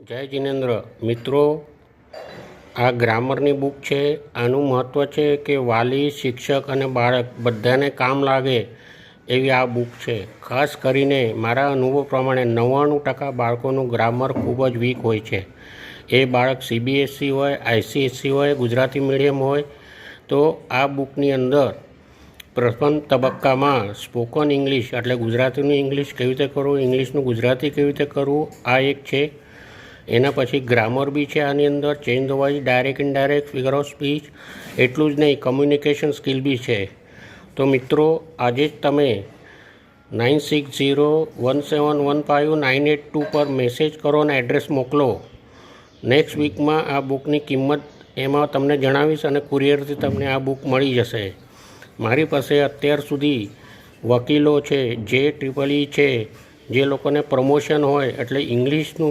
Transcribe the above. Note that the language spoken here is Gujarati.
જય જિનેન્દ્ર મિત્રો, આ ગ્રામરની બુક છે. આનું મહત્ત્વ છે કે વાલી, શિક્ષક અને બાળક બધાને કામ લાગે એવી આ બુક છે. ખાસ કરીને મારા અનુભવ પ્રમાણે 99% બાળકોનું ગ્રામર ખૂબ જ વીક હોય છે. એ બાળક CBSE હોય, ICSE હોય, ગુજરાતી મીડિયમ હોય. તો આ બુકની અંદર પ્રથમ તબક્કામાં સ્પોકન ઇંગ્લિશ એટલે ગુજરાતીનું ઇંગ્લિશ કેવી રીતે કરવું, ઇંગ્લિશનું ગુજરાતી કેવી રીતે કરવું, આ એક છે. એના પછી ગ્રામર બી છે આની અંદર, change the voice, direct indirect, figure of speech. એટલું જ નહીં, કમ્યુનિકેશન સ્કિલ બી છે. તો મિત્રો, આજે જ તમે 9601715982 પર મેસેજ કરો અને એડ્રેસ મોકલો. નેક્સ્ટ વીકમાં આ બુકની કિંમત એમાં તમને જણાવીશ અને કુરિયરથી તમને આ બુક મળી જશે. મારી પાસે અત્યાર સુધી વકીલો છે, JEE છે, જે લોકોને પ્રમોશન હોય એટલે ઇંગ્લિશનું